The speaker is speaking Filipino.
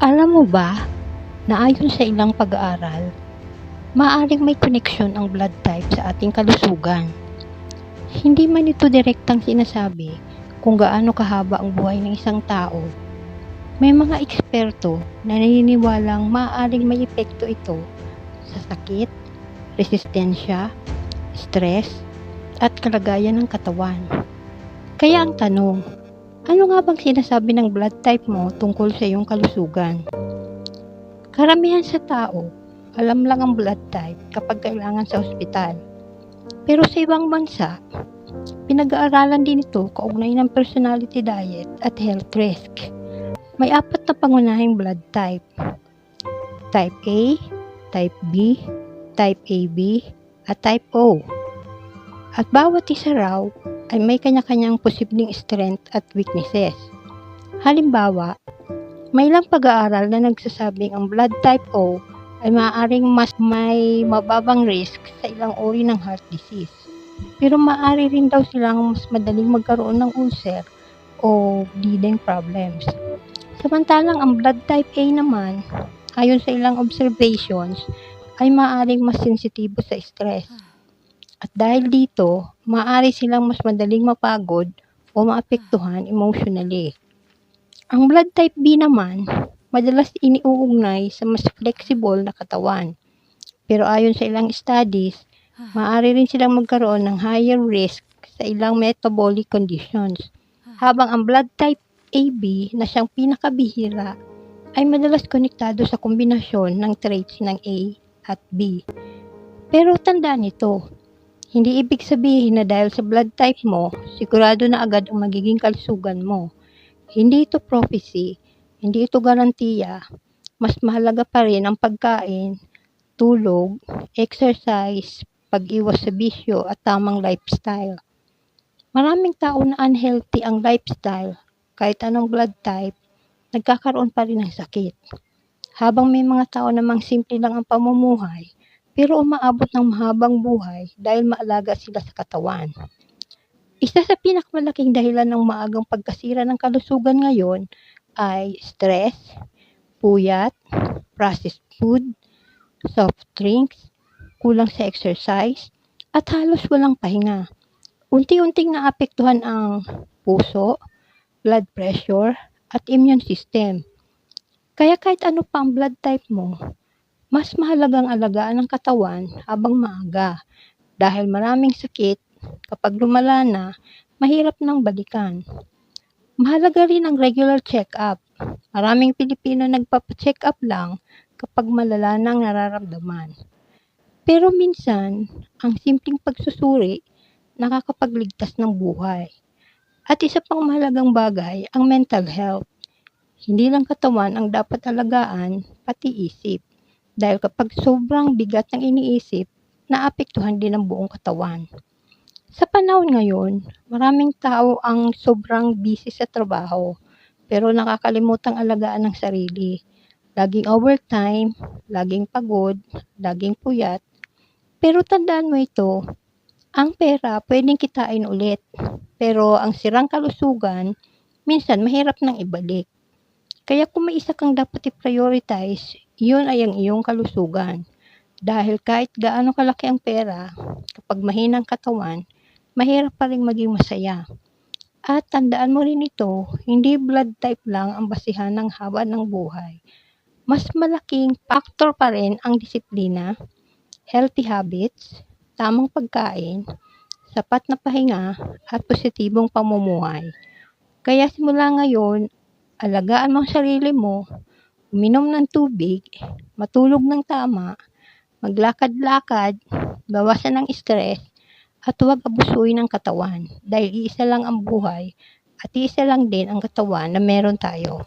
Alam mo ba na ayon sa ilang pag-aaral, maaaring may koneksyon ang blood type sa ating kalusugan. Hindi man ito direktang sinasabi kung gaano kahaba ang buhay ng isang tao. May mga eksperto na naniniwalang maaaring may epekto ito sa sakit, resistensya, stress, at kalagayan ng katawan. Kaya ang tanong, ano nga bang sinasabi ng blood type mo tungkol sa iyong kalusugan? Karamihan sa tao, alam lang ang blood type kapag kailangan sa ospital. Pero sa ibang bansa, pinag-aaralan din ito kaugnay ng personality diet at health risk. May 4 na pangunahing blood type. Type A, Type B, Type AB, at Type O. At bawat isa raw ay may kanya-kanyang posibleng strength at weaknesses. Halimbawa, may ilang pag-aaral na nagsasabing ang blood type O ay maaaring mas may mababang risk sa ilang uri ng heart disease. Pero maaari rin daw silang mas madaling magkaroon ng ulcer o bleeding problems. Samantalang ang blood type A naman, ayon sa ilang observations, ay maaaring mas sensitibo sa stress. At dahil dito, maaari silang mas madaling mapagod o maapektuhan emotionally. Ang blood type B naman, madalas iniuugnay sa mas flexible na katawan. Pero ayon sa ilang studies, maaari rin silang magkaroon ng higher risk sa ilang metabolic conditions. Habang ang blood type AB na siyang pinakabihira ay madalas konektado sa kombinasyon ng traits ng A at B. Pero tandaan ito, hindi ibig sabihin na dahil sa blood type mo, sigurado na agad ang magiging kalusugan mo. Hindi ito prophecy, hindi ito garantiya. Mas mahalaga pa rin ang pagkain, tulog, exercise, pag-iwas sa bisyo at tamang lifestyle. Maraming tao na unhealthy ang lifestyle, kahit anong blood type, nagkakaroon pa rin ng sakit. Habang may mga tao namang simple lang ang pamumuhay, pero umaabot ng mahabang buhay dahil maalaga sila sa katawan. Isa sa pinakamalaking dahilan ng maagang pagkasira ng kalusugan ngayon ay stress, puyat, processed food, soft drinks, kulang sa exercise, at halos walang pahinga. Unti-unting naapektuhan ang puso, blood pressure, at immune system. Kaya kahit ano pa ang blood type mo, mas mahalagang alagaan ang katawan habang maaga dahil maraming sakit kapag lumala na, mahirap nang balikan. Mahalaga rin ang regular check-up. Maraming Pilipino nagpapa-check up lang kapag malala na ang nararamdaman. Pero minsan, ang simpleng pagsusuri nakakapagligtas ng buhay. At isa pang mahalagang bagay, ang mental health. Hindi lang katawan ang dapat alagaan, pati isip. Dahil kapag sobrang bigat ng iniisip, naapektuhan din ang buong katawan. Sa panahon ngayon, maraming tao ang sobrang busy sa trabaho, pero nakakalimutang alagaan ang sarili. Laging overtime, laging pagod, laging puyat. Pero tandaan mo ito, ang pera pwedeng kitain ulit, pero ang sirang kalusugan, minsan mahirap nang ibalik. Kaya kung may isa kang dapat i-prioritize, iyon ay ang iyong kalusugan. Dahil kahit gaano kalaki ang pera, kapag mahinang katawan, mahirap pa rin maging masaya. At tandaan mo rin ito, hindi blood type lang ang basihan ng haba ng buhay. Mas malaking factor pa rin ang disiplina, healthy habits, tamang pagkain, sapat na pahinga, at positibong pamumuhay. Kaya simula ngayon, alagaan mo ang sarili mo, uminom ng tubig, matulog ng tama, maglakad-lakad, bawasan ng stress, at huwag abusuin ng katawan dahil iisa lang ang buhay at iisa lang din ang katawan na meron tayo.